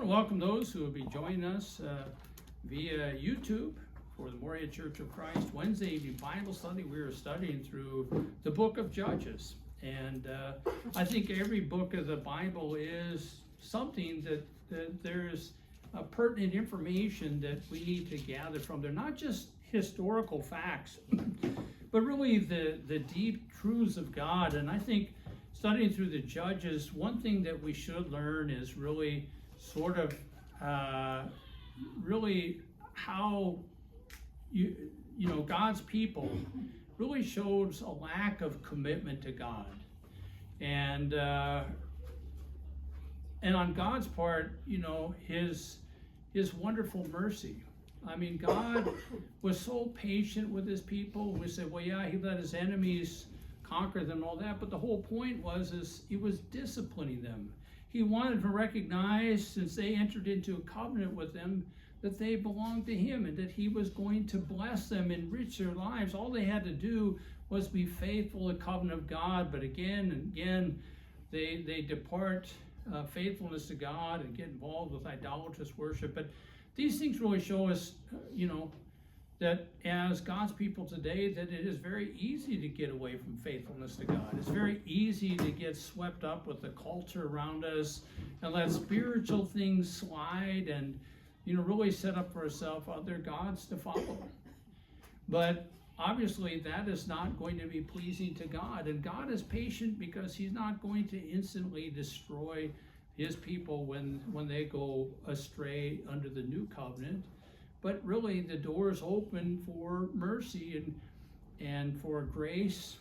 want to welcome those who will be joining us via YouTube for the Morehead Church of Christ Wednesday evening Bible study. We are studying through the book of Judges. And I think every book of the Bible is something that there's pertinent information that we need to gather from. They're not just historical facts, but really the deep truths of God. And I think studying through the Judges, one thing that we should learn is really sort of really how God's people really shows a lack of commitment to God, and on God's part, his wonderful mercy. I mean, God was so patient with his people. We say, well, yeah, he let his enemies conquer them and all that, but the whole point is he was disciplining them. He wanted to recognize, since they entered into a covenant with them, that they belonged to him and that he was going to bless them, enrich their lives. All they had to do was be faithful to the covenant of God, but again and again they depart faithfulness to God and get involved with idolatrous worship. But these things really show us, that as God's people today, that it is very easy to get away from faithfulness to God. It's very easy to get swept up with the culture around us and let spiritual things slide and, really set up for ourselves other gods to follow. But obviously that is not going to be pleasing to God. And God is patient because he's not going to instantly destroy his people when they go astray under the new covenant. But really, the door is open for mercy and for grace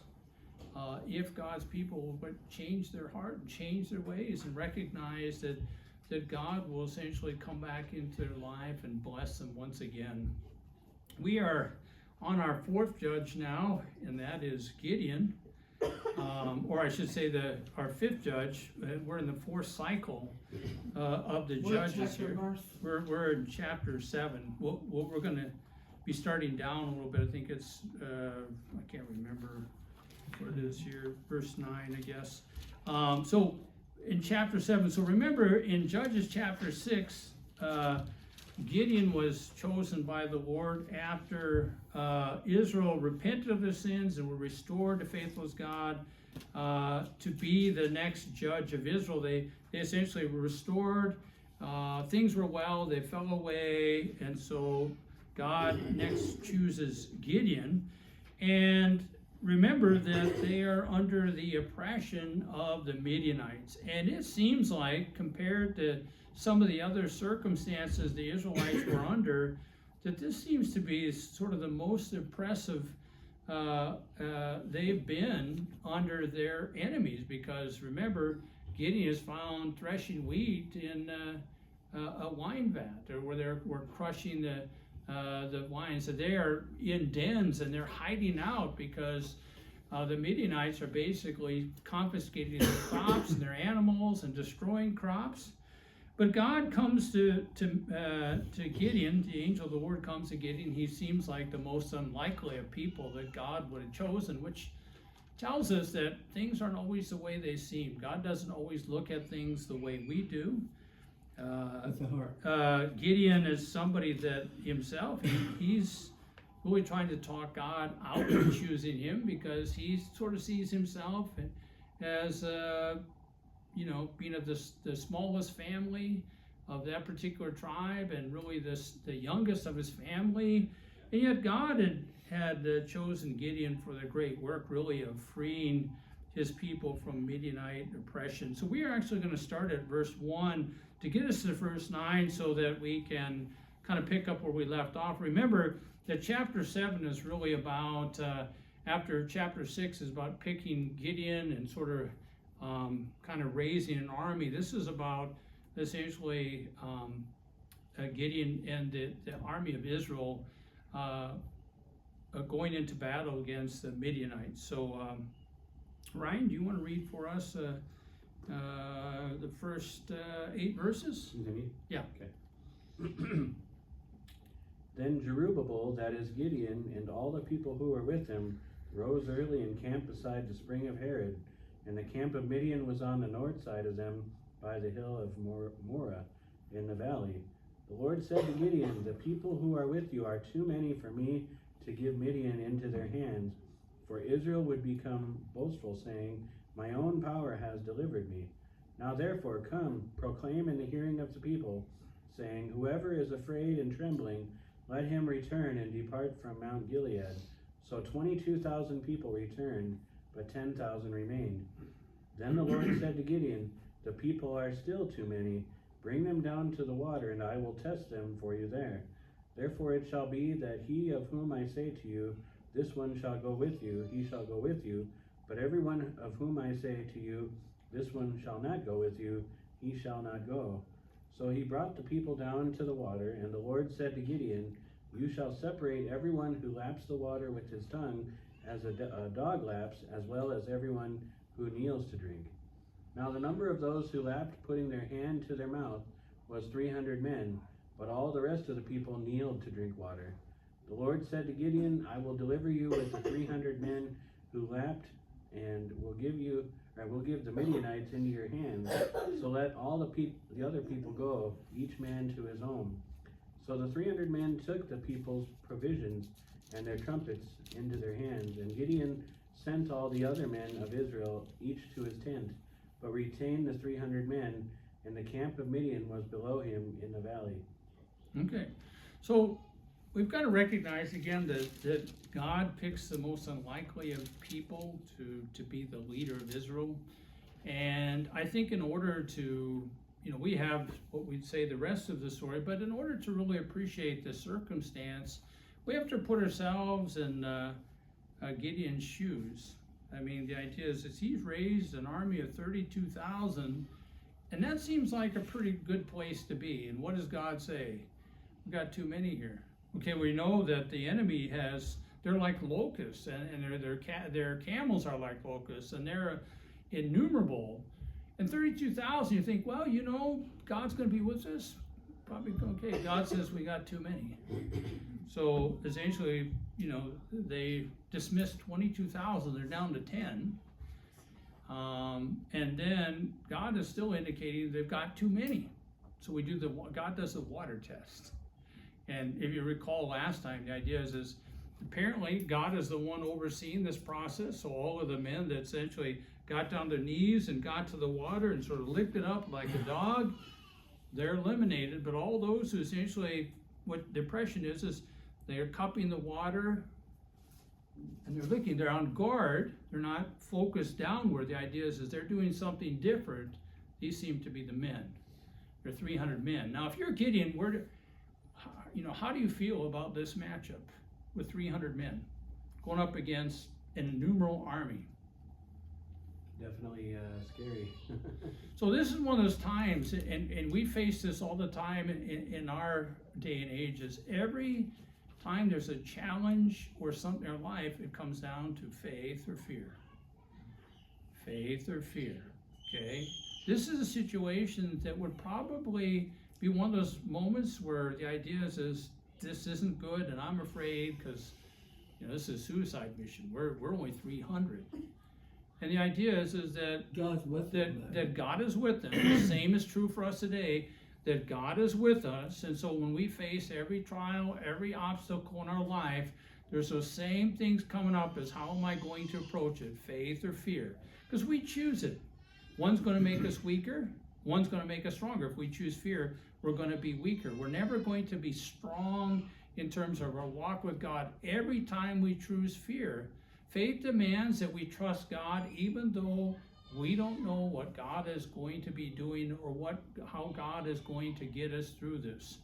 if God's people would change their heart and change their ways and recognize that God will essentially come back into their life and bless them once again. We are on our fourth judge now, and that is Gideon. Or I should say our fifth judge. We're in the fourth cycle of the judges here. We're in chapter 7. We're going to be starting down a little bit. I think it's I can't remember what it is here. Verse 9, I guess. So in chapter 7. So remember in Judges chapter 6. Gideon was chosen by the Lord after Israel repented of their sins and were restored to faithful God to be the next judge of Israel. They essentially were restored. Things were well. They fell away. And so God next chooses Gideon. And remember that they are under the oppression of the Midianites. And it seems like, compared to some of the other circumstances the Israelites were under, that this seems to be sort of the most oppressive they've been under their enemies. Because remember, Gideon is found threshing wheat in a wine vat, or where they were crushing the wine. So they are in dens and they're hiding out because the Midianites are basically confiscating their crops and their animals and destroying crops. But God comes to Gideon. The angel of the Lord comes to Gideon. He seems like the most unlikely of people that God would have chosen, which tells us that things aren't always the way they seem. God doesn't always look at things the way we do. Gideon is somebody that himself, he's really trying to talk God out of choosing him, because he sort of sees himself as being of the smallest family of that particular tribe, and really the youngest of his family. And yet God had chosen Gideon for the great work, really, of freeing his people from Midianite oppression. So we are actually going to start at verse 1 to get us to verse 9 so that we can kind of pick up where we left off. Remember that chapter 7 is really about, after chapter 6 is about picking Gideon and sort of kind of raising an army. This is about essentially Gideon and the army of Israel going into battle against the Midianites. So Ryan, do you want to read for us the first 8 verses? Me? Yeah. Okay. Then Jerubbaal, that is Gideon, and all the people who were with him, rose early and camped beside the spring of Harod. And the camp of Midian was on the north side of them by the hill of Morah. in the valley. The Lord said to Gideon, the people who are with you are too many for me to give Midian into their hands, for Israel would become boastful, saying, my own power has delivered me. Now therefore come, proclaim in the hearing of the people, saying, whoever is afraid and trembling, let him return and depart from Mount Gilead. So 22,000 people returned, but 10,000 remained. Then the Lord said to Gideon, the people are still too many. Bring them down to the water, and I will test them for you there. Therefore it shall be that he of whom I say to you, this one shall go with you, he shall go with you. But every one of whom I say to you, this one shall not go with you, he shall not go. So he brought the people down to the water, and the Lord said to Gideon, you shall separate everyone who laps the water with his tongue, as a dog laps, as well as everyone who kneels to drink. Now the number of those who lapped, putting their hand to their mouth, was 300 men, but all the rest of the people kneeled to drink water. The Lord said to Gideon, I will deliver you with the 300 men who lapped, and will give the Midianites into your hands. So let all the other people go, each man to his home. So the 300 men took the people's provisions and their trumpets into their hands, and Gideon sent all the other men of Israel, each to his tent, but retained the 300 men, and the camp of Midian was below him in the valley. Okay, so we've got to recognize again that God picks the most unlikely of people to be the leader of Israel. And I think in order to, we have what we'd say the rest of the story, but in order to really appreciate the circumstance, we have to put ourselves in Gideon's shoes. I mean, the idea is that he's raised an army of 32,000, and that seems like a pretty good place to be. And what does God say? We've got too many here. Okay, we know that the enemy they're like locusts, and their camels are like locusts, and they're innumerable. And 32,000, you think, well, God's going to be with us? Probably okay. God says we got too many. So essentially, they dismissed 22,000, they're down to 10. And then God is still indicating they've got too many. So God does the water test. And if you recall last time, the idea is apparently God is the one overseeing this process. So all of the men that essentially got down their knees and got to the water and sort of licked it up like a dog, they're eliminated. But all those who essentially, what depression is they're cupping the water and they're licking, they're on guard, they're not focused downward. The idea is they're doing something different. These seem to be the men. They're 300 men. Now, if you're Gideon, how do you feel about this matchup with 300 men going up against an innumerable army? Definitely scary. So this is one of those times, and we face this all the time in our day and age, is every time there's a challenge or something in our life, it comes down to faith or fear. Faith or fear, okay? This is a situation that would probably be one of those moments where the idea is this isn't good and I'm afraid because this is a suicide mission. We're only 300. And the idea is that God's with them. That God is with them. The same is true for us today, that God is with us. And so when we face every trial, every obstacle in our life, there's those same things coming up as how am I going to approach it, faith or fear? Because we choose it. One's going to make us weaker, one's going to make us stronger. If we choose fear, we're going to be weaker. We're never going to be strong in terms of our walk with God. Every time we choose fear, faith demands that we trust God even though we don't know what God is going to be doing or how God is going to get us through this.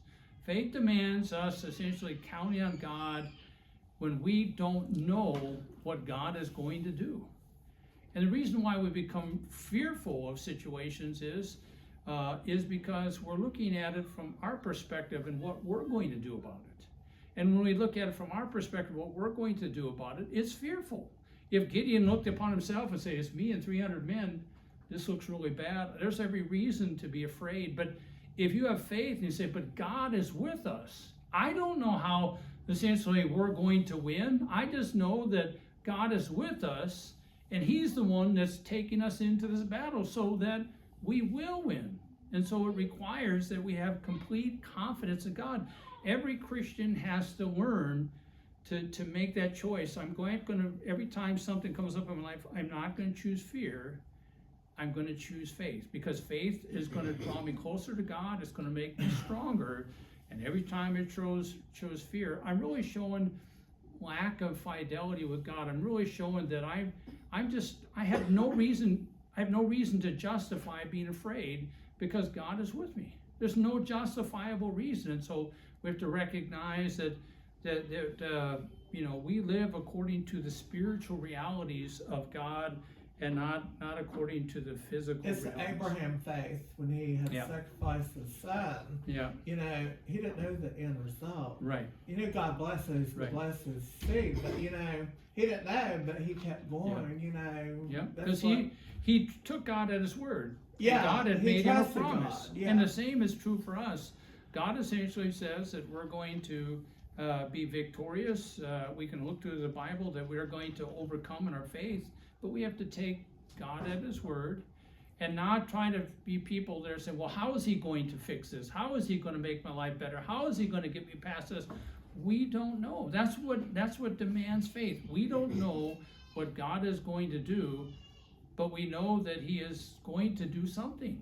Faith demands us essentially counting on God when we don't know what God is going to do. And the reason why we become fearful of situations is because we're looking at it from our perspective and what we're going to do about it. And when we look at it from our perspective, what we're going to do about it, it's fearful. If Gideon looked upon himself and said, it's me and 300 men, this looks really bad, there's every reason to be afraid. But if you have faith and you say, but God is with us, I don't know how essentially we're going to win. I just know that God is with us and he's the one that's taking us into this battle so that we will win. And so it requires that we have complete confidence in God. Every Christian has to learn to make that choice. I'm going to, every time something comes up in my life, I'm not going to choose fear. I'm going to choose faith, because faith is going to draw me closer to God. It's going to make me stronger. And every time I chose fear, I'm really showing lack of fidelity with God. I'm really showing that I have no reason to justify being afraid, because God is with me. There's no justifiable reason. And so we have to recognize that we live according to the spiritual realities of God, and not according to the physical It's realities. Abraham faith when he had Yeah. sacrificed his son. Yeah, He didn't know the end result. right. God blesses Right. blesses seed, but he didn't know, but he kept going. Yeah, That's because what- he took God at his word. Yeah, God had he made him a trusted promise. God, yeah. And the same is true for us. God essentially says that we're going to be victorious. We can look to the Bible that we are going to overcome in our faith, but we have to take God at his word and not try to be people that are saying, well, how is he going to fix this? How is he going to make my life better? How is he going to get me past this? We don't know. That's what demands faith. We don't know what God is going to do, but we know that he is going to do something.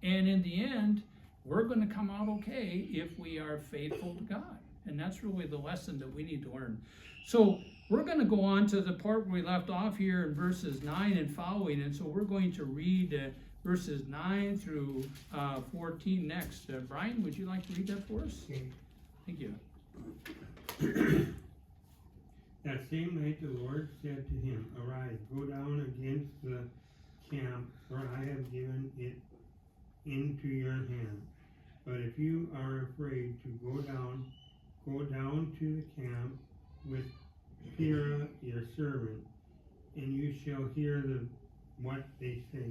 And in the end, we're going to come out okay if we are faithful to God. And that's really the lesson that we need to learn. So we're going to go on to the part where we left off here in verses 9 and following. And so we're going to read verses 9 through 14 next. Brian, would you like to read that for us? Okay. Thank you. That same night the Lord said to him, Arise, go down against the camp, for I have given it into your hand. But if you are afraid to go down to the camp with Purah your servant, and you shall hear what they say.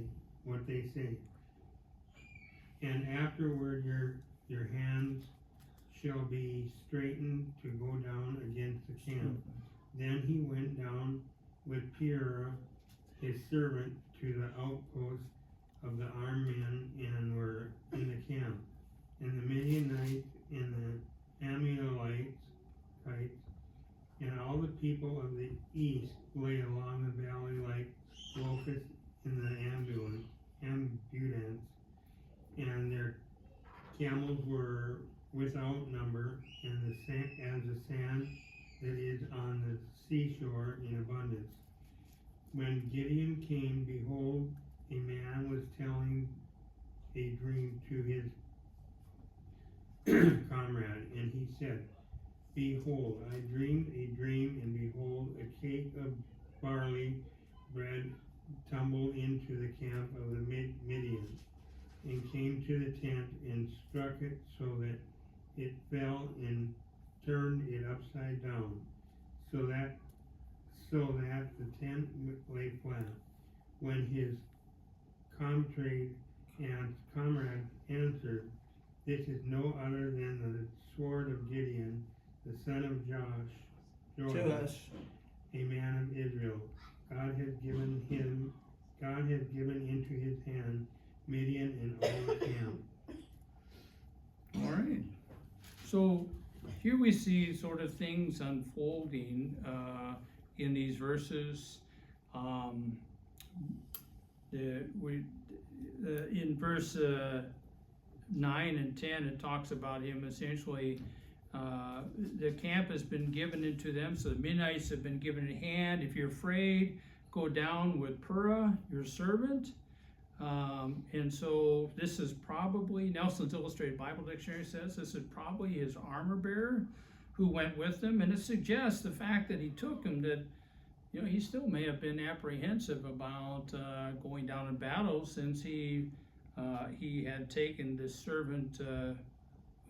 And afterward your hands shall be straightened to go down against the camp. Then he went down with Purah his servant to the outpost of the armed men, and were in the camp. And the Midianites and the Amalekites and all the people of the east lay along the valley like locusts in the ambulance, and their camels were without number, and as the sand that is on the seashore in abundance. When Gideon came, behold, a man was telling a dream to his comrade, and he said, Behold, I dreamed a dream, and behold, a cake of barley bread tumbled into the camp of the Midians, and came to the tent, and struck it so that it fell, and turned it upside down, so that the tent lay flat. When his comrade answered, This is no other than the sword of Gideon, the son of Joash, a man of Israel. God has given into his hand Midian and all the camp. All right. So here we see sort of things unfolding in these verses. In verse 9 and 10, it talks about him essentially. The camp has been given into them, so the Midianites have been given in hand. If you're afraid, go down with Purah, your servant. And so this is probably, Nelson's Illustrated Bible Dictionary says, this is probably his armor bearer who went with him. And it suggests the fact that he took him, that, he still may have been apprehensive about going down in battle, since he had taken this servant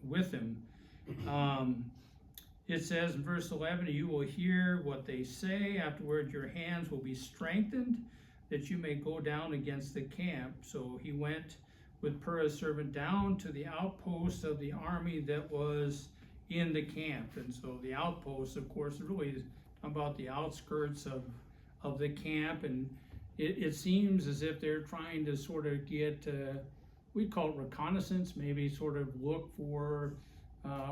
with him. It says in verse 11, you will hear what they say. Afterward, your hands will be strengthened, that you may go down against the camp. So he went with Purah's servant down to the outpost of the army that was in the camp. And so the outpost, of course, really is about the outskirts of the camp. And it seems as if they're trying to sort of get we'd call it reconnaissance, maybe sort of look for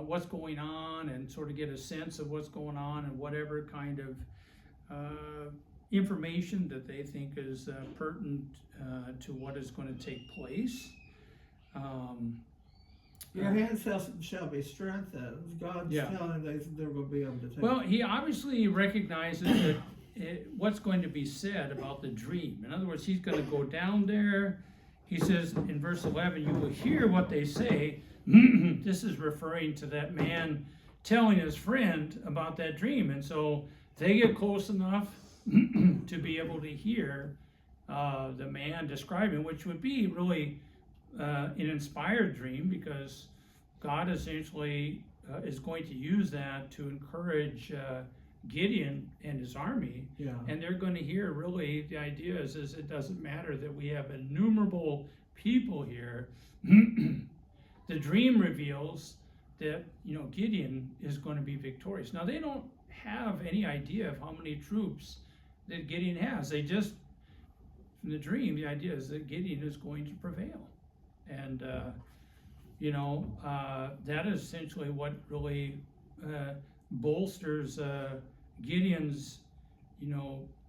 what's going on and sort of get a sense of what's going on and whatever kind of information that they think is pertinent to what is going to take place. Your hands shall be strengthened. God's Yeah. telling them they're going to be able to take Well, he obviously recognizes that what's going to be said about the dream. In other words, he's going to go down there. He says in verse 11, you will hear what they say. This is referring to that man telling his friend about that dream. And so they get close enough to be able to hear the man describing, which would be really an inspired dream, because God essentially is going to use that to encourage Gideon and his army. Yeah. And they're going to hear, really, the idea is it doesn't matter that we have innumerable people here. The dream reveals that, Gideon is going to be victorious. Now, they don't have any idea of how many troops that Gideon has. They just, from the dream, the idea is that Gideon is going to prevail. And, that is essentially what really bolsters Gideon's,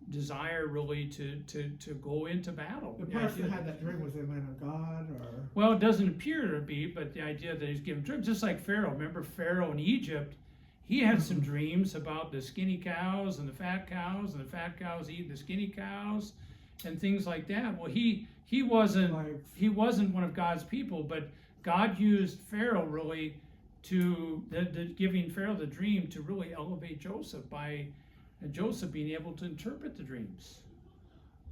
desire really to go into battle. The person that had that dream, was a man of God, or? Well, it doesn't appear to be, but the idea that he's given dreams, just like Pharaoh. Remember Pharaoh in Egypt, he had some dreams about the skinny cows and the fat cows eating the skinny cows and things like that. Well, he wasn't one of God's people, but God used Pharaoh really to giving Pharaoh the dream to really elevate Joseph by Joseph being able to interpret the dreams.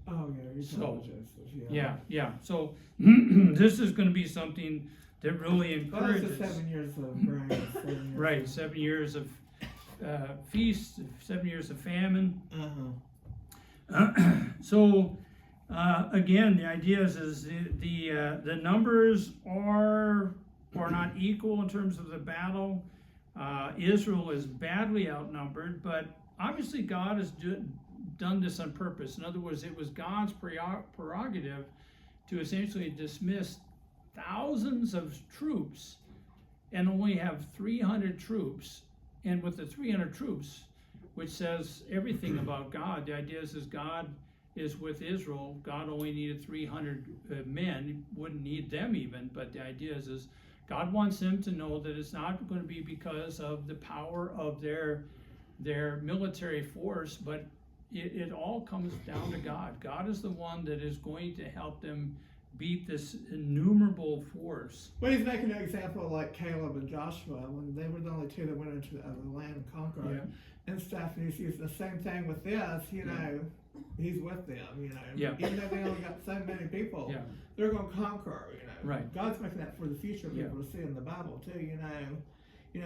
Oh yeah, you told Joseph. Yeah. So this is going to be something that really encourages. Well, 7 years of grain. Right, 7 years of feast, 7 years of famine. So again, the idea is the numbers are not equal in terms of the battle. Israel is badly outnumbered, but obviously God has done this on purpose. In other words, it was God's prerogative to essentially dismiss thousands of troops and only have 300 troops. And with the 300 troops, which says everything about God, the idea is God is with Israel. God only needed 300 men. He wouldn't need them even, but the idea is God wants them to know that it's not going to be because of the power of their military force, but it all comes down to God. God is the one that is going to help them beat this innumerable force. Well, he's making an example like Caleb and Joshua, when they were the only two that went into the land and conquered and stuff. And he's using the same thing with this, he's with them, Even though they only got so many people, they're going to conquer, Right. God's making that for the future people to see in the Bible too,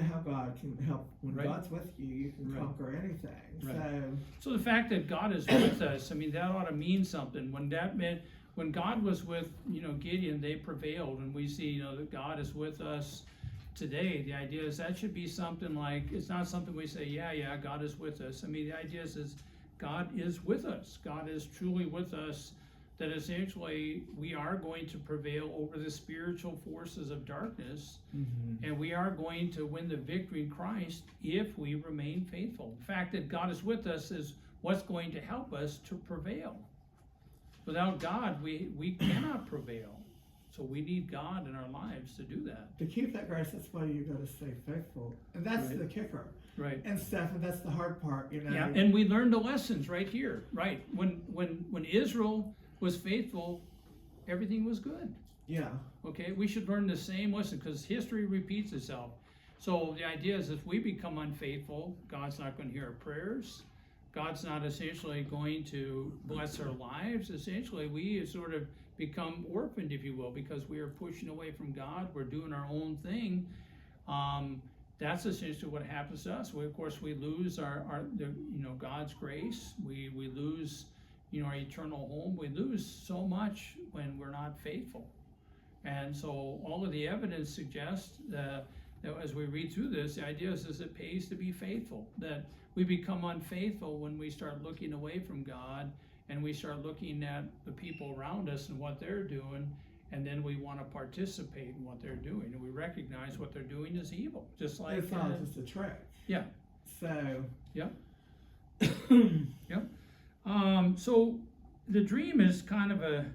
how God can help. When God's with you, you can conquer anything. Right. So the fact that God is with us, that ought to mean something. When God was with, Gideon, they prevailed, and we see, that God is with us today. The idea is that should be something like, it's not something we say, yeah, God is with us. The idea is God is with us. God is truly with us, that essentially we are going to prevail over the spiritual forces of darkness, and we are going to win the victory in Christ if we remain faithful. The fact that God is with us is what's going to help us to prevail. Without God, we cannot prevail. So we need God in our lives to do that. To keep that grace, that's why you got to stay faithful. And that's the kicker. Right. And stuff, and that's the hard part, Yeah, and we learned the lessons right here. Right. When Israel was faithful, everything was good. Yeah. Okay, we should learn the same lesson, because history repeats itself. So the idea is if we become unfaithful, God's not going to hear our prayers. God's not essentially going to bless our lives. Essentially, we sort of become orphaned, if you will, because we are pushing away from God. We're doing our own thing. That's essentially what happens to us. We lose our God's grace. We lose, our eternal home. We lose so much when we're not faithful. And so all of the evidence suggests that as we read through this, the idea is it pays to be faithful. That we become unfaithful when we start looking away from God, and we start looking at the people around us and what they're doing, and then we want to participate in what they're doing, and we recognize what they're doing is evil, just like It's not just a trick. yeah. So. Yep. So the dream is kind of a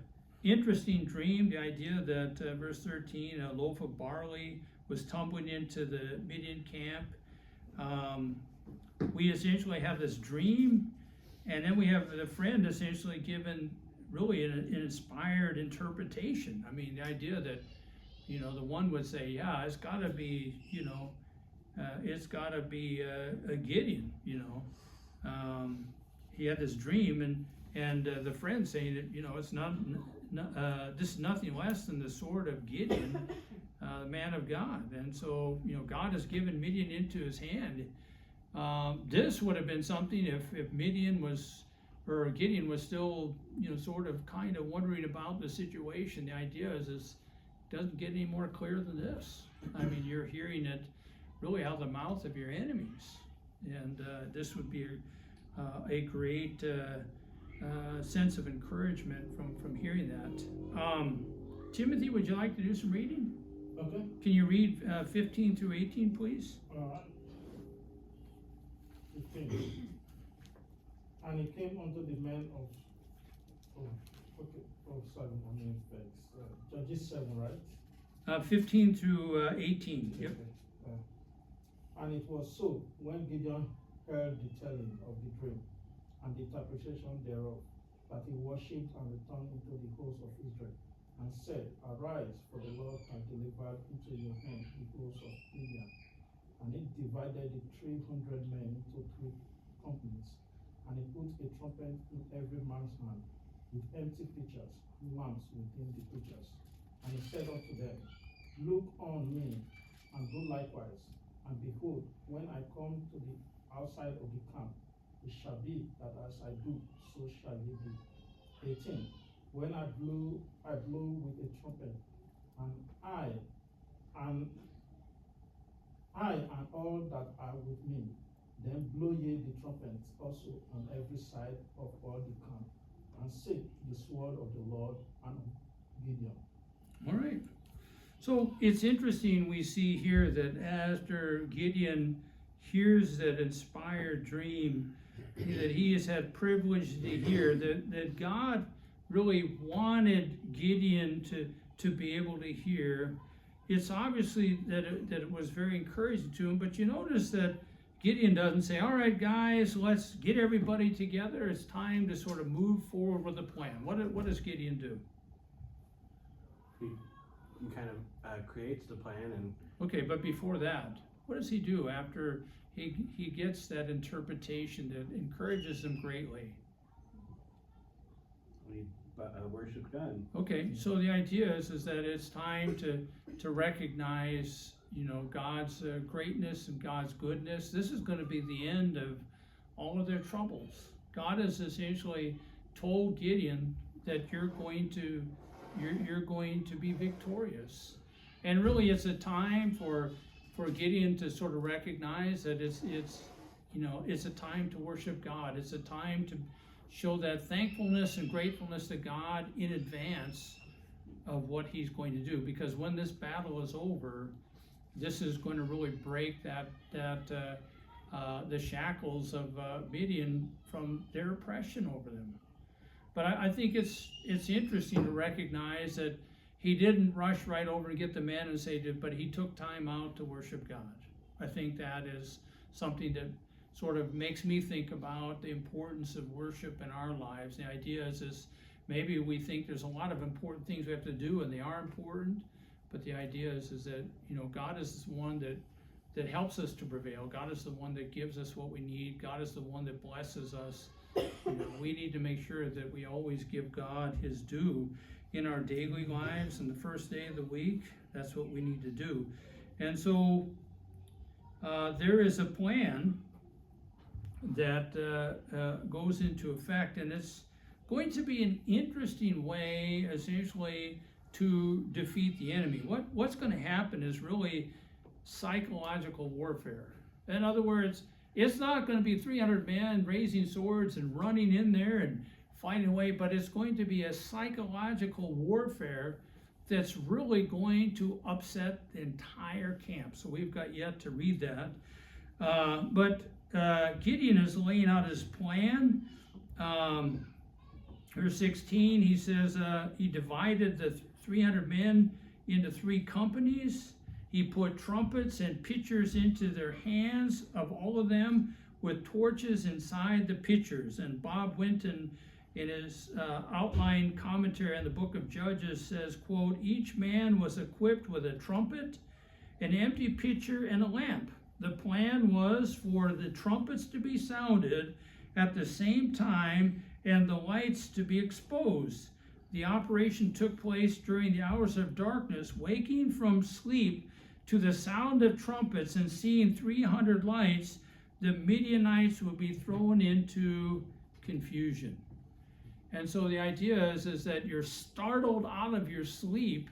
interesting dream. The idea that verse 13, a loaf of barley was tumbling into the Midian camp. We essentially have this dream, and then we have the friend essentially given really an inspired interpretation. I mean, the idea that, you know, the one would say, yeah, it's got to be, you know, it's got to be a Gideon, you know. He had this dream, and the friend saying that, you know, it's this is nothing less than the sword of Gideon, the man of God. And so, you know, God has given Midian into his hand. This would have been something if Midian was, or Gideon was still, you know, sort of kind of wondering about the situation. The idea is doesn't get any more clear than this. I mean, you're hearing it really out of the mouth of your enemies. And this would be a great sense of encouragement from hearing that. Timothy, would you like to do some reading? Okay. Can you read 15 through 18, please? All right. 15. And it came unto the men of 7, I mean, Judges 7, right? 15 through 18. Yep. Okay. And it was so, when Gideon heard the telling of the dream and the interpretation thereof, that he worshipped and returned into the host of Israel, and said, Arise, for the Lord hath delivered into your hand the host of Midian. And it divided the 300 men into 3 companies, and he put a trumpet in every man's hand, with empty pitchers, lamps within the pitchers. And he said unto them, Look on me, and do likewise. And behold, when I come to the outside of the camp, it shall be that as I do, so shall ye do. 18. When I blow with a trumpet, and I and all that are with me, then blow ye the trumpets also on every side of all the camp, and seek the sword of the Lord and Gideon. All right. So it's interesting, we see here that after Gideon hears that inspired dream that he has had privilege to hear, that God really wanted Gideon to be able to hear. It's obviously that it was very encouraging to him, but you notice that Gideon doesn't say, all right, guys, let's get everybody together. It's time to sort of move forward with a plan. What does Gideon do? He kind of creates the plan, and Okay, but before that, what does he do after he gets that interpretation that encourages him greatly? he worships God. Okay, so the idea is that it's time to recognize, you know, God's greatness and God's goodness. This is going to be the end of all of their troubles. God has essentially told Gideon that you're going to be victorious, and really it's a time for Gideon to sort of recognize that it's a time to worship God. It's a time to show that thankfulness and gratefulness to God in advance of what he's going to do, because when this battle is over, this is going to really break the shackles of Midian from their oppression over them. But I think it's interesting to recognize that he didn't rush right over and get the men and say, but he took time out to worship God. I think that is something that sort of makes me think about the importance of worship in our lives. The idea is maybe we think there's a lot of important things we have to do, and they are important, but the idea is that, you know, God is the one that helps us to prevail. God is the one that gives us what we need. God is the one that blesses us. You know, we need to make sure that we always give God his due in our daily lives, and the first day of the week, that's what we need to do. And so there is a plan that goes into effect, and it's going to be an interesting way essentially to defeat the enemy. What's going to happen is really psychological warfare. In other words, it's not going to be 300 men raising swords and running in there and fighting away, but it's going to be a psychological warfare that's really going to upset the entire camp. So we've got yet to read that. But Gideon is laying out his plan. Verse 16, he says he divided the 300 men into 3 companies. He put trumpets and pitchers into their hands of all of them, with torches inside the pitchers. And Bob Winton, in his outline commentary on the book of Judges, says, quote, each man was equipped with a trumpet, an empty pitcher, and a lamp. The plan was for the trumpets to be sounded at the same time and the lights to be exposed. The operation took place during the hours of darkness, waking from sleep to the sound of trumpets and seeing 300 lights. The Midianites would be thrown into confusion. And so the idea is that you're startled out of your sleep,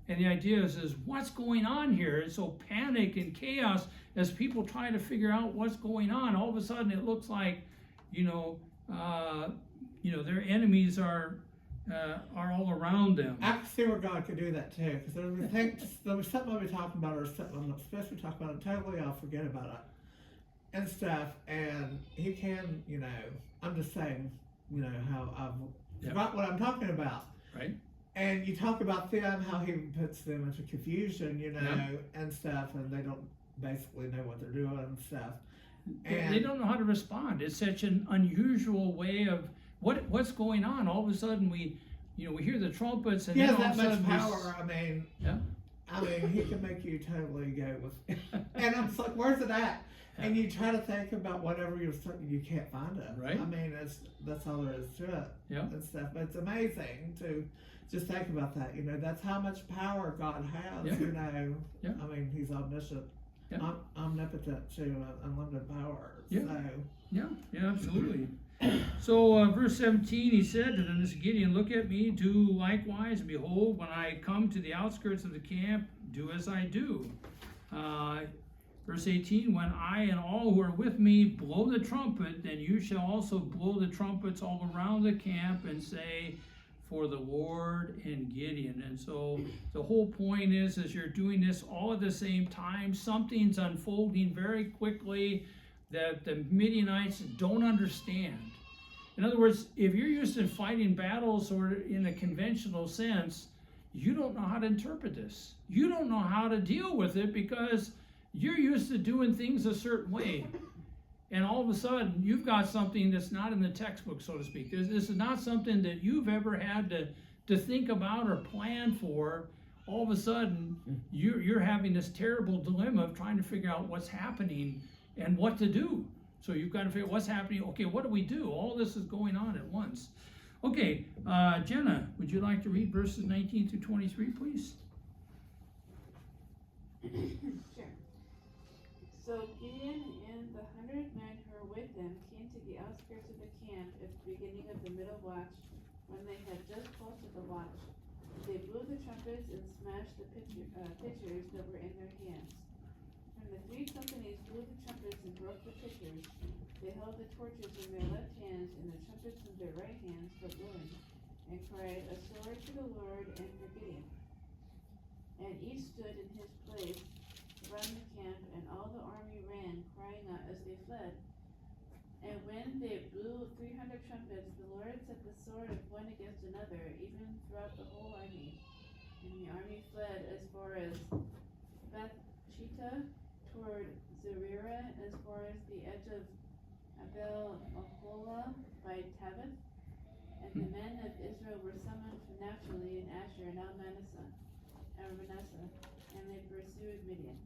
and the idea is what's going on here? And so panic and chaos as people try to figure out what's going on. All of a sudden it looks like, their enemies are all around them. I can see where God could do that too, because there was something I'll be talking about, or something I'm not supposed to talk about, and totally I'll forget about it and stuff. And he can, I'm just saying, how I've forgot what I'm talking about. Right. And you talk about them, how he puts them into confusion, and stuff, and they don't basically know what they're doing and stuff. And they don't know how to respond. It's such an unusual way of what's going on. All of a sudden we hear the trumpets, and he then has all of that a much sudden power. I mean, he can make you totally go with. And I'm just like, where's it at? And you try to think about whatever you can't find it. Right. I mean, that's all there is to it. Yeah. And stuff. But it's amazing to just think about that. That's how much power God has. Yeah. Yeah. I mean, he's omniscient, Yeah. omnipotent too, unlimited power. Yeah. So. Yeah, absolutely. So verse 17, he said to them, this is Gideon, look at me, do likewise, and behold, when I come to the outskirts of the camp, do as I do. Verse 18, when I and all who are with me blow the trumpet, then you shall also blow the trumpets all around the camp and say, for the Lord and Gideon. And so the whole point is, as you're doing this all at the same time, something's unfolding very quickly that the Midianites don't understand. In other words, if you're used to fighting battles or in a conventional sense, you don't know how to interpret this. You don't know how to deal with it because you're used to doing things a certain way. And all of a sudden, you've got something that's not in the textbook, so to speak. This is not something that you've ever had to think about or plan for. All of a sudden, you're having this terrible dilemma of trying to figure out what's happening and what to do. So you've got to figure out what's happening. Okay, what do we do? All this is going on at once. Okay, Jenna, would you like to read verses 19 through 23, please? Sure. So Gideon and the 100 men who were with him came to the outskirts of the camp at the beginning of the middle watch, when they had just halted the watch. They blew the trumpets and smashed the pitchers that were in their hands. When the 3 companies blew the trumpets and broke the pitchers, they held the torches in their left hands and the trumpets in their right hands for blowing, and cried, a sword to the Lord and for Gideon. And each stood in his place around the camp, and all the army ran, crying out as they fled. And when they blew 300 trumpets, the Lord set the sword of one against another, even throughout the whole army. And the army fled as far as Beth-shittah, toward Zererah, as far as the edge of Abel-Maholah by Tabith. And the men of Israel were summoned from Naphtali and Asher and Manasseh, and they pursued Midian.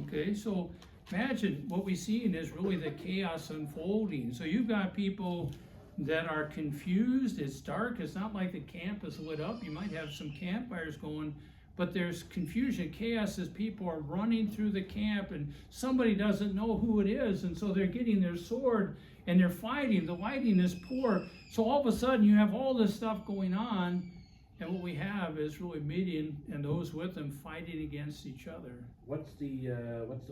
Okay, so imagine what we see is really the chaos unfolding. So you've got people that are confused. It's dark. It's not like the camp is lit up. You might have some campfires going, but there's confusion, chaos as people are running through the camp and somebody doesn't know who it is. And so they're getting their sword and they're fighting. The lighting is poor. So all of a sudden you have all this stuff going on. And what we have is really Midian and those with them fighting against each other. What's the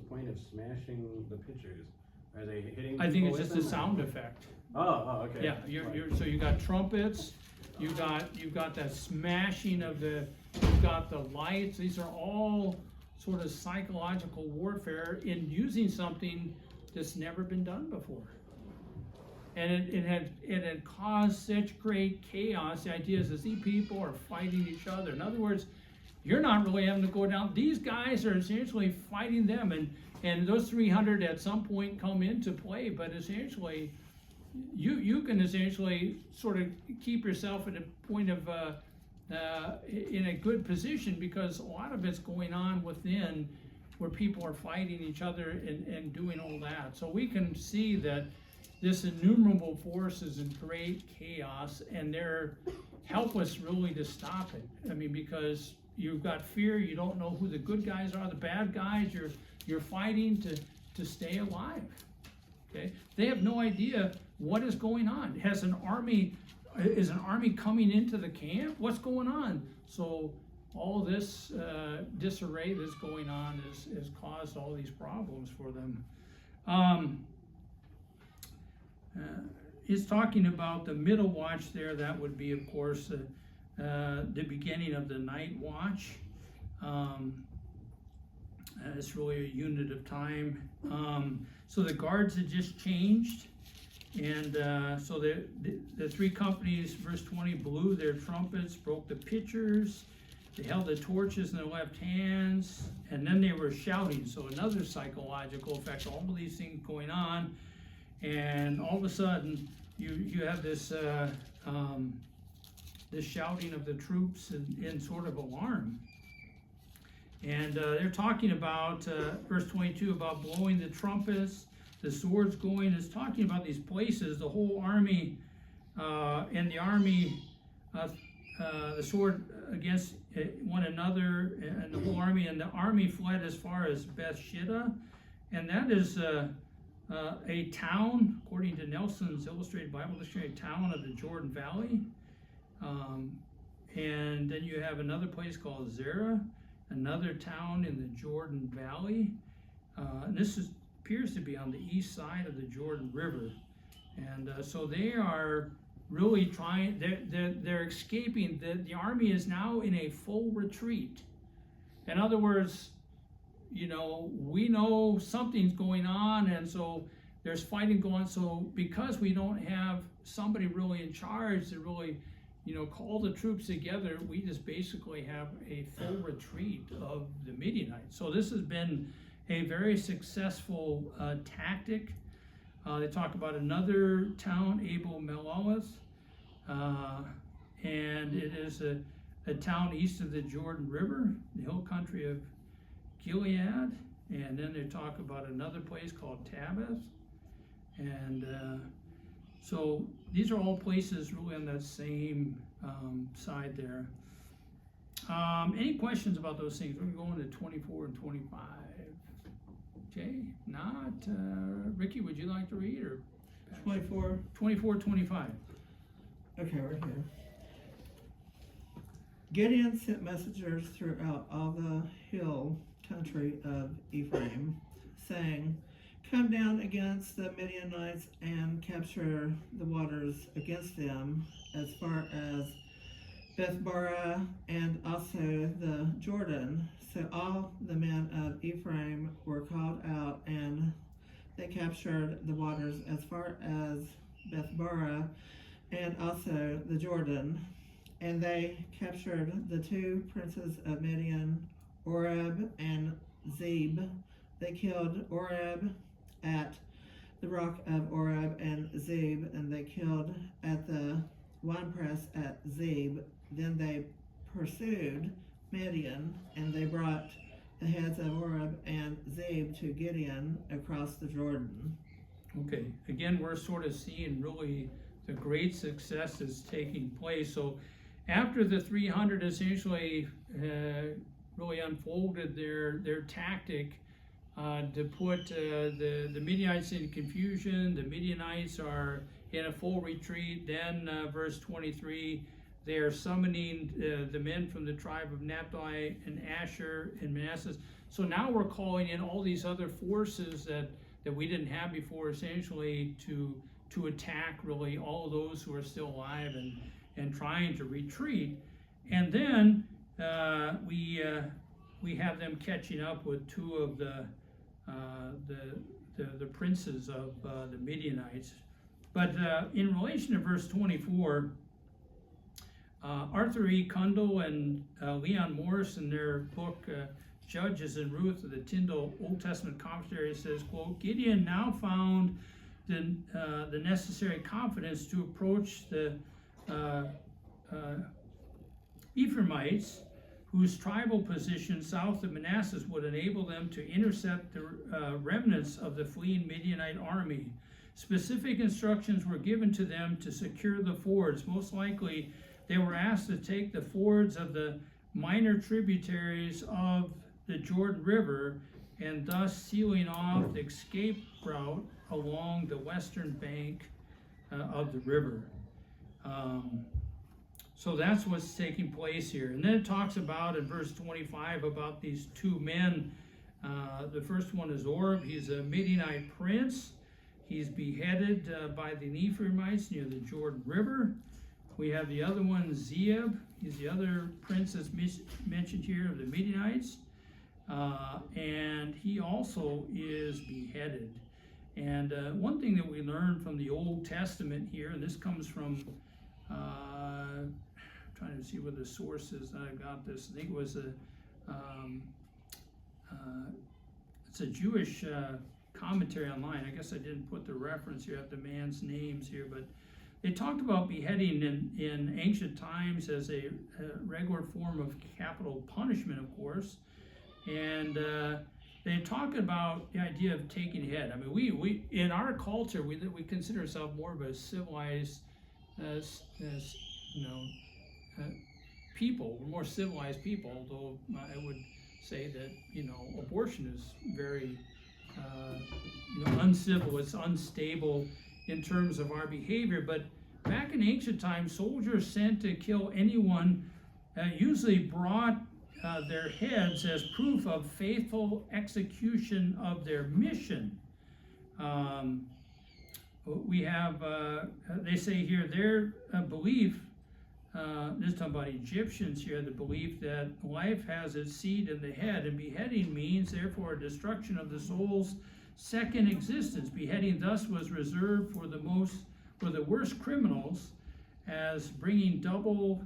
point of smashing the pitchers? Are they hitting? I think people it's just with a them? sound effect. Oh, okay. Yeah, so you got trumpets, You've got that smashing of you've got the lights. These are all sort of psychological warfare in using something that's never been done before. And it had caused such great chaos. The idea is that these people are fighting each other. In other words, you're not really having to go down. These guys are essentially fighting them, and those 300 at some point come into play. But essentially, you can essentially sort of keep yourself at a point of in a good position, because a lot of it's going on within where people are fighting each other and doing all that. So we can see that this innumerable force is in great chaos, and they're helpless really to stop it. I mean, because you've got fear, you don't know who the good guys are, the bad guys, you're fighting to stay alive. Okay? They have no idea what is going on. Is an army coming into the camp? What's going on? So all this disarray that's going on has caused all these problems for them. He's talking about the middle watch there. That would be, of course, the beginning of the night watch. It's really a unit of time. So the guards had just changed, and so the three companies, verse 20, blew their trumpets, broke the pitchers, they held the torches in their left hands, and then they were shouting. So another psychological effect, all of these things going on, and all of a sudden you have this this shouting of the troops in sort of alarm. And they're talking about, verse 22, about blowing the trumpets, the swords going. It's talking about these places, the whole army, and the army, the sword against one another, and the whole army. And the army fled as far as Bethsheba. And that is a town, according to Nelson's Illustrated Bible Dictionary, a town of the Jordan Valley. And then you have another place called Zerah, another town in the Jordan Valley. And this appears to be on the east side of the Jordan River. And so they are really trying, they're escaping. The army is now in a full retreat. In other words, we know something's going on, and so there's fighting going on. So because we don't have somebody really in charge to really call the troops together, we just basically have a full retreat of the Midianites. So this has been a very successful tactic. They talk about another town, Abel Melolith, and it is a town east of the Jordan River, the hill country of Gilead. And then they talk about another place called Tabith. And so these are all places really on that same side there. Any questions about those things? We're going to 24 and 25. Okay, not. Ricky, would you like to read, or? 24. 24, 25. Okay, right here. Gideon sent messengers throughout all the hill country of Ephraim, saying, "Come down against the Midianites and capture the waters against them as far as Bethbara and also the Jordan." So all the men of Ephraim were called out, and they captured the waters as far as Bethbara and also the Jordan. And they captured the two princes of Midian, Oreb and Zeb. They killed Oreb at the rock of Oreb and Zeb, and they killed at the winepress at Zeb. Then they pursued Midian, and they brought the heads of Oreb and Zeb to Gideon across the Jordan. Okay, again, we're sort of seeing really the great success that's taking place. So after the 300 essentially really unfolded their tactic to put the Midianites in confusion, the Midianites are in a full retreat. Then verse 23, they are summoning the men from the tribe of Naphtali and Asher and Manasseh. So now we're calling in all these other forces that we didn't have before, essentially to attack really all of those who are still alive and trying to retreat. And then we have them catching up with two of the princes of the Midianites. But in relation to verse 24, Arthur E. Kundal and Leon Morris in their book Judges and Ruth of the Tyndale Old Testament Commentary says, quote, Gideon now found the necessary confidence to approach the Ephraimites, whose tribal position south of Manassas would enable them to intercept the remnants of the fleeing Midianite army. Specific instructions were given to them to secure the fords. Most likely, they were asked to take the fords of the minor tributaries of the Jordan River and thus sealing off the escape route along the western bank of the river. So that's what's taking place here. And then it talks about in verse 25 about these two men. The first one is Oreb. He's a Midianite prince. He's beheaded by the Ephraimites near the Jordan River. We have the other one, Zeeb. He's the other prince that's mentioned here of the Midianites. And he also is beheaded. And one thing that we learn from the Old Testament here, and this comes from, trying to see what the source is that I got this. I think it was it's a Jewish commentary online. I guess I didn't put the reference here at the man's names here, but they talked about beheading in ancient times as a regular form of capital punishment, of course. And they talk about the idea of taking head. I mean, we in our culture, we consider ourselves more of a civilized, people. We're more civilized people, although I would say that, abortion is very, uncivil. It's unstable in terms of our behavior. But back in ancient times, soldiers sent to kill anyone usually brought their heads as proof of faithful execution of their mission. We have, they say here, their belief, this is talking about Egyptians here, the belief that life has its seed in the head, and beheading means, therefore, a destruction of the soul's second existence. Beheading thus was reserved for the worst criminals, as bringing double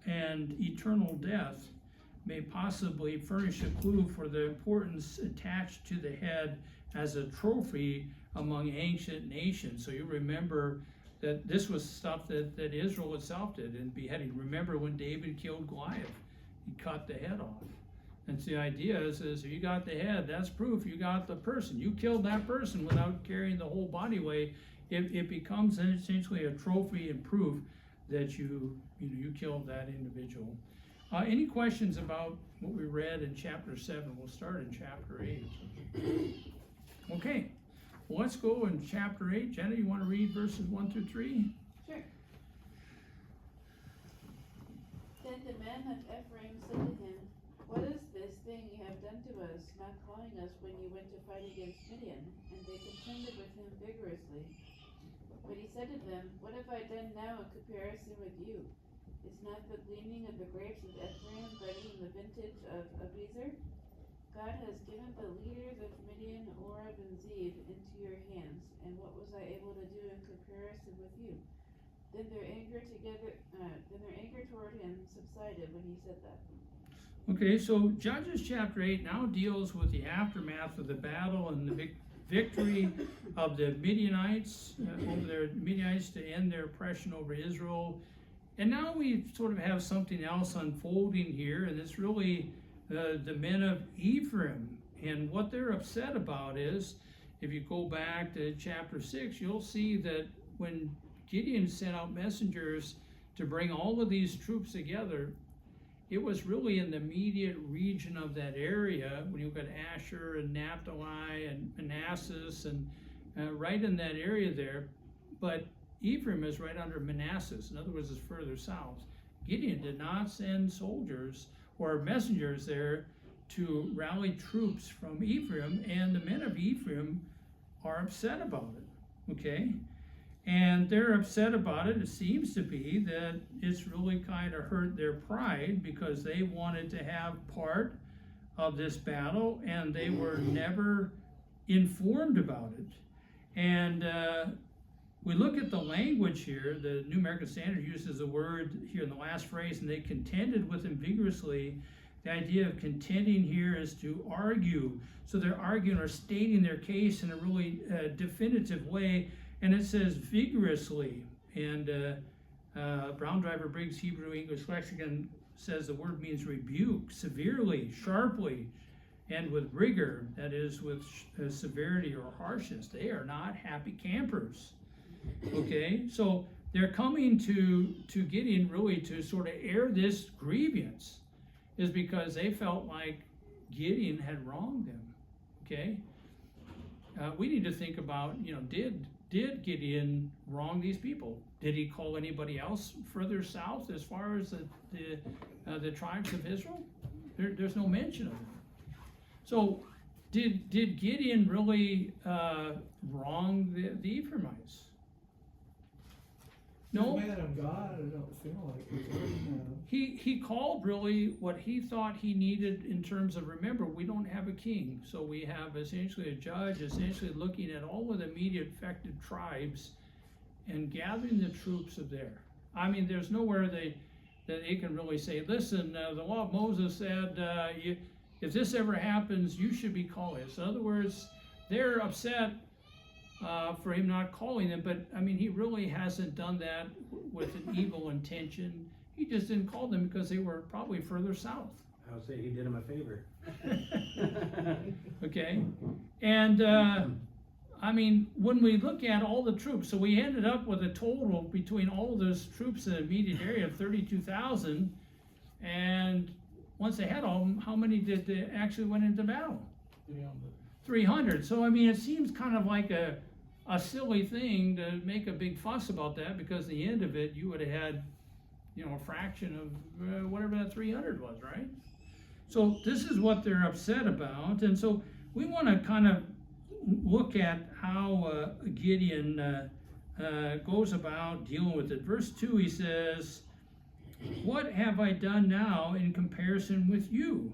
and eternal death may possibly furnish a clue for the importance attached to the head as a trophy among ancient nations. So you remember that this was stuff that Israel itself did in beheading. Remember when David killed Goliath, he cut the head off. And so the idea is if you got the head, that's proof you got the person. You killed that person without carrying the whole body weight. It becomes essentially a trophy and proof that you killed that individual. Any questions about what we read in chapter 7? We'll start in chapter 8. Okay, well, let's go in chapter 8. Jenna, you want to read verses 1 through 3? Sure. Then the men of Ephraim said to him, What is this thing you have done to us, not calling us when you went to fight against Midian? And they contended with him vigorously. But he said to them, What have I done now in comparison with you? Is not the gleaning of the grapes of Ephraim better than the vintage of Abiezer? God has given the leaders of Midian, Oreb, and Zeeb into your hands, and what was I able to do in comparison with you? Then their anger toward him subsided when he said that. Okay, so Judges chapter 8 now deals with the aftermath of the battle and the victory of the Midianites to end their oppression over Israel. And now we sort of have something else unfolding here, and it's really the men of Ephraim. And what they're upset about is, if you go back to chapter 6, you'll see that when Gideon sent out messengers to bring all of these troops together, it was really in the immediate region of that area, when you've got Asher and Naphtali and Manassas, and right in that area there. But Ephraim is right under Manassas. In other words, it's further south. Gideon did not send soldiers or messengers there to rally troops from Ephraim, and the men of Ephraim are upset about it, okay? And they're upset about it. It seems to be that it's really kind of hurt their pride because they wanted to have part of this battle and they were never informed about it. And we look at the language here. The New American Standard uses the word here in the last phrase, and they contended with him vigorously. The idea of contending here is to argue. So they're arguing or stating their case in a really definitive way. And it says vigorously. And Brown Driver Briggs Hebrew English Lexicon says the word means rebuke, severely, sharply, and with rigor, that is with severity or harshness. They are not happy campers. Okay, so they're coming to Gideon really to sort of air this grievance, is because they felt like Gideon had wronged them. Okay, we need to think about, did Gideon wrong these people? Did he call anybody else further south as far as the tribes of Israel? There's no mention of it. So did Gideon really wrong the Ephraimites? No. Man of God, I don't feel like He called really what he thought he needed in terms of, remember, we don't have a king, so we have essentially a judge essentially looking at all of the immediate affected tribes and gathering the troops of there. I mean, there's nowhere that they can really say, listen, the law of Moses said, if this ever happens, you should be calling us. In other words, they're upset for him not calling them, but I mean, he really hasn't done that with an evil intention. He just didn't call them because they were probably further south. I would say he did him a favor. Okay, and I mean, when we look at all the troops, so we ended up with a total between all of those troops in the immediate area of 32,000, and once they had all of them, how many did they actually went into battle? 300. So I mean, it seems kind of like a silly thing to make a big fuss about that, because at the end of it, you would have had, a fraction of whatever that 300 was, right? So this is what they're upset about, and so we want to kind of look at how Gideon goes about dealing with it. Verse 2, he says, "What have I done now in comparison with you?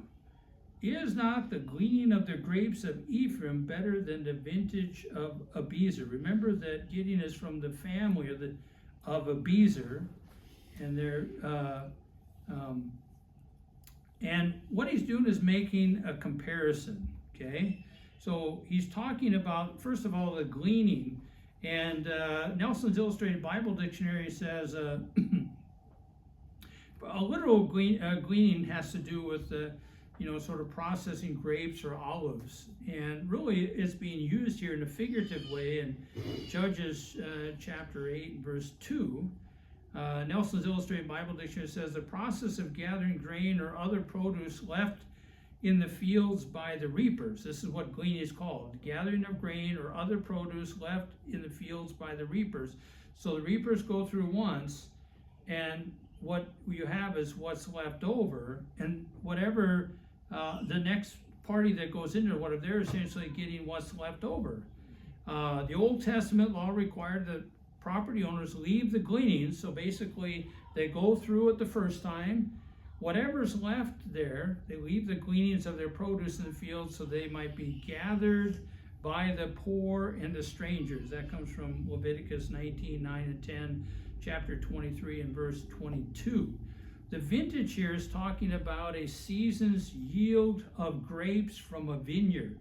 Is not the gleaning of the grapes of Ephraim better than the vintage of Abiezer?" Remember that Gideon is from the family of Abiezer, and they're and what he's doing is making a comparison. Okay, so he's talking about, first of all, the gleaning, and Nelson's Illustrated Bible Dictionary says a literal gleaning has to do with sort of processing grapes or olives. And really it's being used here in a figurative way in Judges chapter 8 verse 2. Nelson's Illustrated Bible Dictionary says the process of gathering grain or other produce left in the fields by the reapers. This is what gleaning is called. Gathering of grain or other produce left in the fields by the reapers. So the reapers go through once, and what you have is what's left over, and whatever the next party that goes into it, whatever, they're essentially getting what's left over. The Old Testament law required that property owners leave the gleanings, so basically they go through it the first time. Whatever's left there, they leave the gleanings of their produce in the field so they might be gathered by the poor and the strangers. That comes from Leviticus 19, 9 and 10, chapter 23 and verse 22. The vintage here is talking about a season's yield of grapes from a vineyard.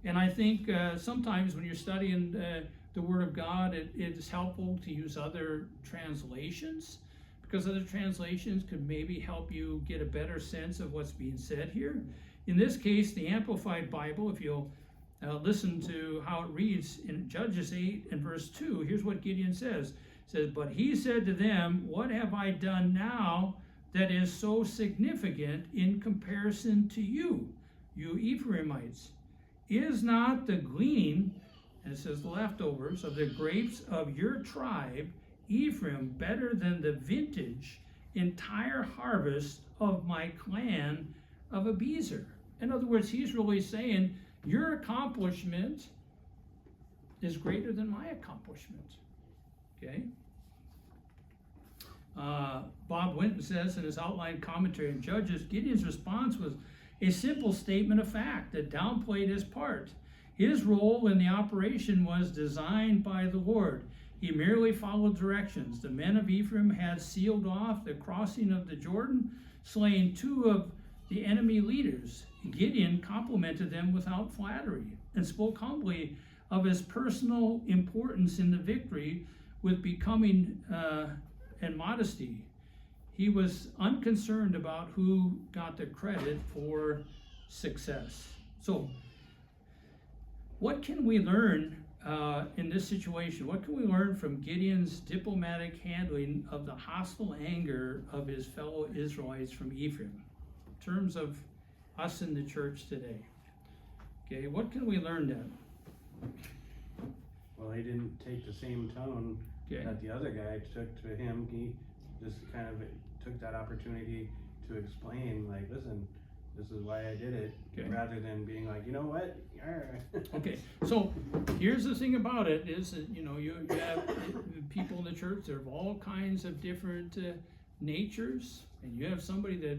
And I think sometimes when you're studying the Word of God, it is helpful to use other translations, because other translations could maybe help you get a better sense of what's being said here. In this case, the Amplified Bible, if you'll listen to how it reads in Judges 8 and verse 2, here's what Gideon says. It says, "But he said to them, what have I done now that is so significant in comparison to you, you Ephraimites? Is not the gleaning," and it says leftovers, "of the grapes of your tribe, Ephraim, better than the vintage, entire harvest of my clan of Abiezer?" In other words, he's really saying, your accomplishment is greater than my accomplishment. Okay? Bob Winton says in his outline commentary on Judges, Gideon's response was a simple statement of fact that downplayed his part. His role in the operation was designed by the Lord. He merely followed directions. The men of Ephraim had sealed off the crossing of the Jordan, slaying 2 of the enemy leaders. Gideon complimented them without flattery and spoke humbly of his personal importance in the victory with becoming and modesty. He was unconcerned about who got the credit for success. So, what can we learn in this situation? What can we learn from Gideon's diplomatic handling of the hostile anger of his fellow Israelites from Ephraim in terms of us in the church today? Okay, what can we learn then? Well, he didn't take the same tone Okay. that the other guy took to him. He just kind of took that opportunity to explain, like, listen, this is why I did it, Okay. rather than being like, you know what? Okay, so here's the thing about it is that, you know, you have people in the church, they're of all kinds of different natures, and you have somebody that,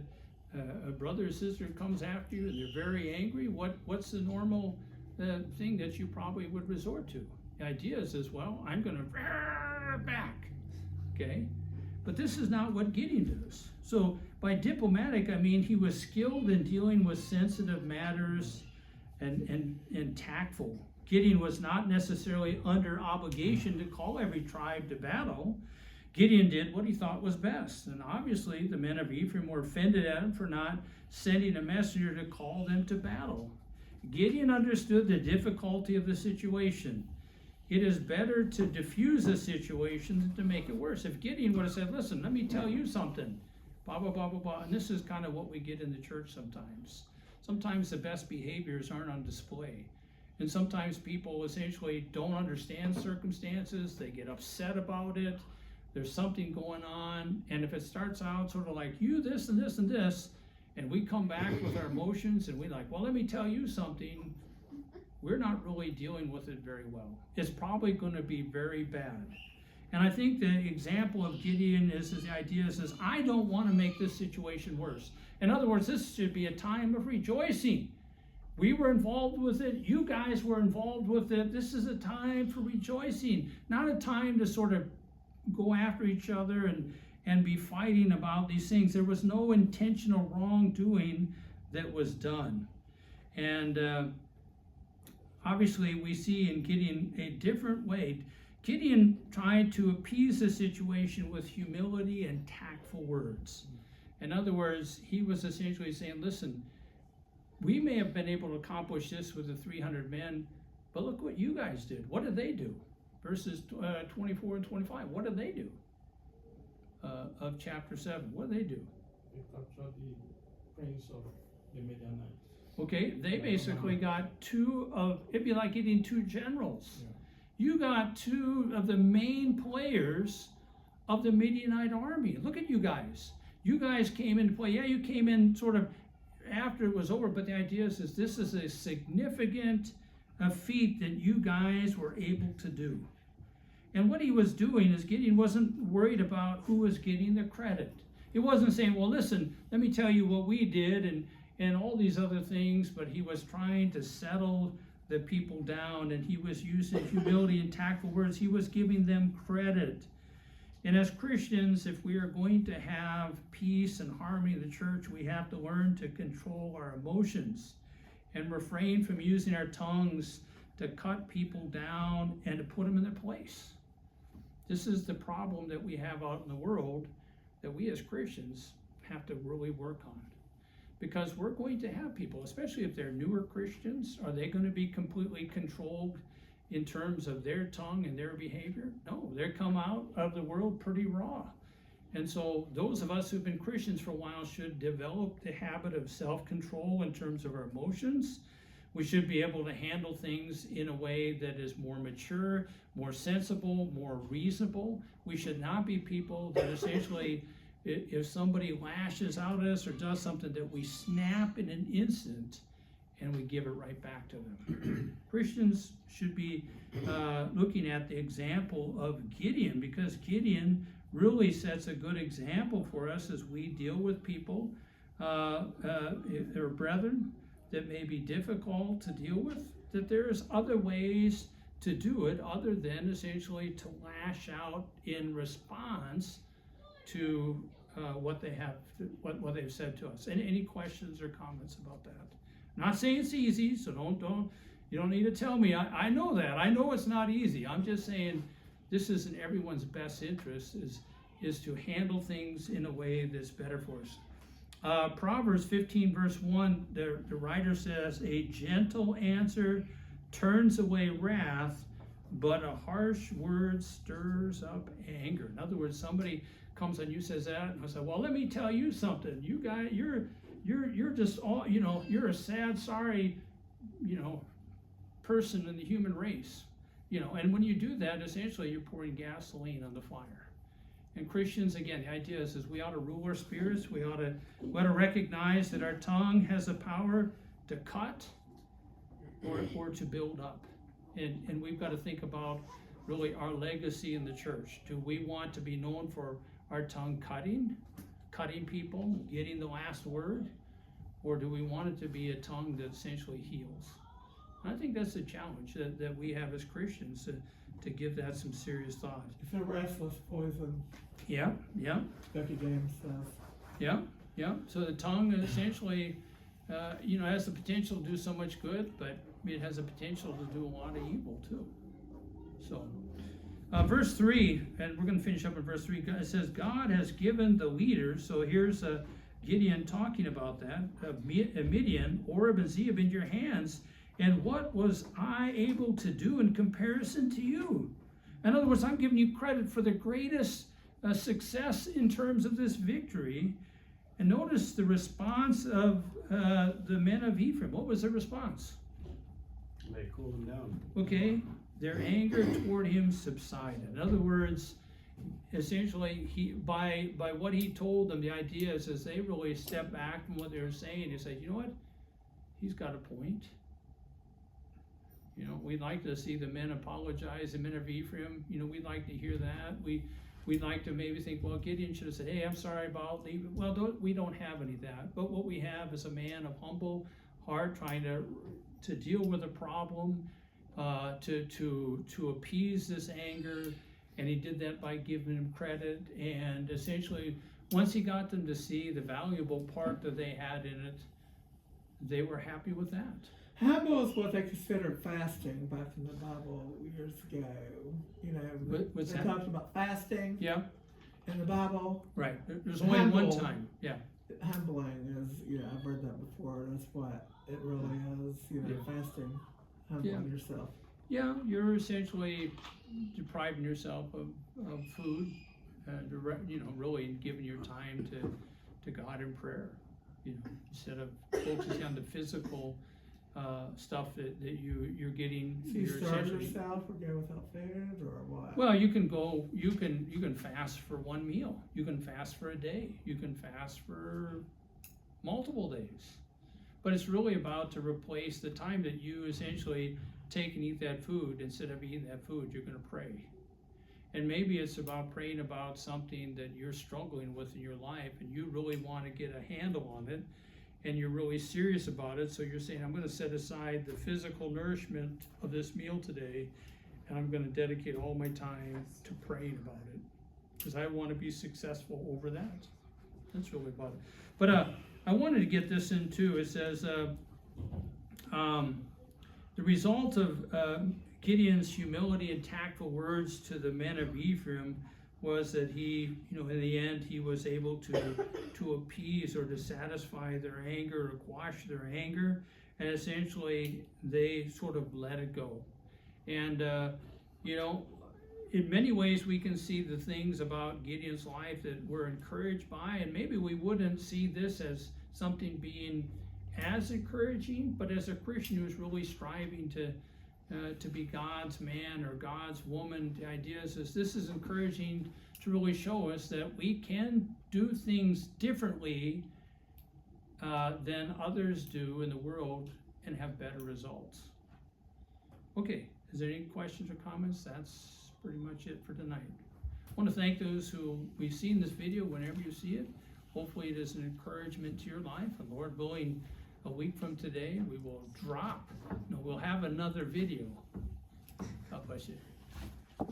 a brother or sister comes after you and they're very angry. What's the normal thing that you probably would resort to? The idea is, well, I'm gonna back, okay? But this is not what Gideon does. So by diplomatic, I mean he was skilled in dealing with sensitive matters and tactful. Gideon was not necessarily under obligation to call every tribe to battle. Gideon did what he thought was best. And obviously the men of Ephraim were offended at him for not sending a messenger to call them to battle. Gideon understood the difficulty of the situation. It is better to diffuse a situation than to make it worse. If Gideon would have said, listen, let me tell you something, blah, blah, blah, blah, blah, and this is kind of what we get in the church sometimes. Sometimes the best behaviors aren't on display. And sometimes people essentially don't understand circumstances, they get upset about it, there's something going on, and if it starts out sort of like, you this and this and this, and we come back with our emotions and we're like, well, let me tell you something, we're not really dealing with it very well. It's probably going to be very bad. And I think the example of Gideon is the idea is I don't want to make this situation worse. In other words, this should be a time of rejoicing. We were involved with it. You guys were involved with it. This is a time for rejoicing, not a time to sort of go after each other and be fighting about these things. There was no intentional wrongdoing that was done. And obviously, we see in Gideon a different way. Gideon tried to appease the situation with humility and tactful words. In other words, he was essentially saying, listen, we may have been able to accomplish this with the 300 men, but look what you guys did. What did they do? Verses 24 and 25, what did they do? Of chapter 7, what did they do? They captured the prince of the Midianites. Okay, they basically got it'd be like getting 2 generals. Yeah. You got 2 of the main players of the Midianite army. Look at you guys. You guys came into play. Yeah, you came in sort of after it was over, but the idea is this is a significant feat that you guys were able to do. And what he was doing is Gideon wasn't worried about who was getting the credit. He wasn't saying, well, listen, let me tell you what we did and all these other things, but he was trying to settle the people down, and he was using humility and tactful words. He was giving them credit. And as Christians, if we are going to have peace and harmony in the church, we have to learn to control our emotions and refrain from using our tongues to cut people down and to put them in their place. This is the problem that we have out in the world that we as Christians have to really work on. Because we're going to have people, especially if they're newer Christians, are they going to be completely controlled in terms of their tongue and their behavior? No, they come out of the world pretty raw. And so those of us who've been Christians for a while should develop the habit of self-control in terms of our emotions. We should be able to handle things in a way that is more mature, more sensible, more reasonable. We should not be people that essentially, if somebody lashes out at us or does something, that we snap in an instant and we give it right back to them. Christians should be looking at the example of Gideon, because Gideon really sets a good example for us as we deal with people, if they're brethren that may be difficult to deal with, that there's other ways to do it other than essentially to lash out in response to what they've said to us. Any questions or comments about that? I'm not saying it's easy, so you don't need to tell me. I know that. I know it's not easy. I'm just saying this is in everyone's best interest is to handle things in a way that's better for us. Proverbs 15 verse 1, the writer says, a gentle answer turns away wrath, but a harsh word stirs up anger. In other words, somebody comes and you says that, and I say, well, let me tell you something. You guys, you're just all, you're a sad, sorry, person in the human race. And when you do that, essentially you're pouring gasoline on the fire. And Christians, again, the idea is we ought to rule our spirits. We ought to recognize that our tongue has the power to cut or to build up. And we've got to think about really our legacy in the church. Do we want to be known for our tongue cutting people, getting the last word? Or do we want it to be a tongue that essentially heals? I think that's the challenge that we have as Christians, to give that some serious thought. It's a restless poison. Yeah. Becky James says. Yeah. So the tongue essentially, has the potential to do so much good, but it has the potential to do a lot of evil too. So, verse 3, and we're going to finish up in verse 3. It says, God has given the leaders. So here's Gideon talking about that. Midian, Oreb, and Zeeb in your hands. And what was I able to do in comparison to you? In other words, I'm giving you credit for the greatest success in terms of this victory. And notice the response of the men of Ephraim. What was their response? They cooled him down. Okay, their anger toward him subsided. In other words, essentially, by what he told them, the idea is as they really stepped back from what they were saying, he said, you know what? He's got a point. We'd like to see the men apologize, the men of Ephraim. We'd like to hear that. We'd like to maybe think, well, Gideon should have said, hey, I'm sorry about leaving. Well, we don't have any of that. But what we have is a man of humble heart trying to deal with a problem, to appease this anger. And he did that by giving them credit. And essentially, once he got them to see the valuable part that they had in it, they were happy with that. Humble is what they considered fasting back in the Bible years ago. What's they that? talked about fasting Yeah, in the Bible. right. There's only one Humble. time. Yeah. Humbling is, I've read that before. That's what it really is. Yeah. Fasting, humbling yourself. Yeah, you're essentially depriving yourself of food, really giving your time to God in prayer, instead of focusing on the physical stuff that you're getting. So you you're starve essentially- yourself or go without food or what? Well, you can fast for one meal. You can fast for a day. You can fast for multiple days. But it's really about to replace the time that you essentially take and eat that food. Instead of eating that food, you're going to pray. And maybe it's about praying about something that you're struggling with in your life and you really want to get a handle on it and you're really serious about it. So you're saying, I'm going to set aside the physical nourishment of this meal today and I'm going to dedicate all my time to praying about it because I want to be successful over that. That's really about it. But I wanted to get this in too. It says, the result of Gideon's humility and tactful words to the men of Ephraim was that he, in the end, he was able to appease or to satisfy their anger or quash their anger, and essentially they sort of let it go. And, in many ways we can see the things about Gideon's life that we're encouraged by, and maybe we wouldn't see this as something being as encouraging, but as a Christian who's really striving to be God's man or God's woman, the idea is this is encouraging to really show us that we can do things differently than others do in the world, and have better results. Okay, is there any questions or comments? That's pretty much it for tonight. I want to thank those who we've seen this video. Whenever you see it, hopefully it is an encouragement to your life, and Lord willing, a week from today we'll have another video. God bless you.